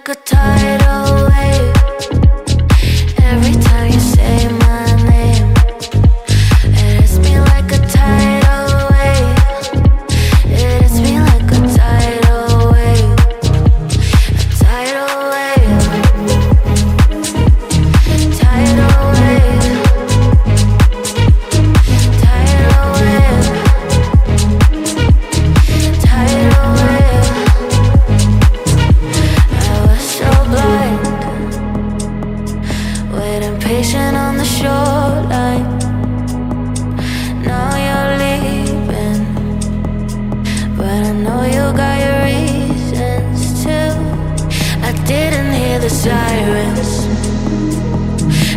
like a tidal wave. Every time you say my name, it hits me like a tidal wave. It hits me like a tidal wave. A tidal wave. Tidal wave. Tidal wave. Tidal wave. I was so blind, waiting patient on the shoreline. Now you're leaving, but I know you got your reasons too. I didn't hear the sirens,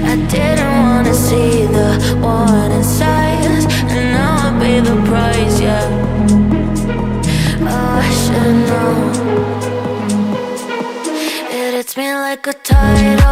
I didn't wanna see the warning signs, and now I pay the price, yeah. Oh, I should've known. It hits me like a tidal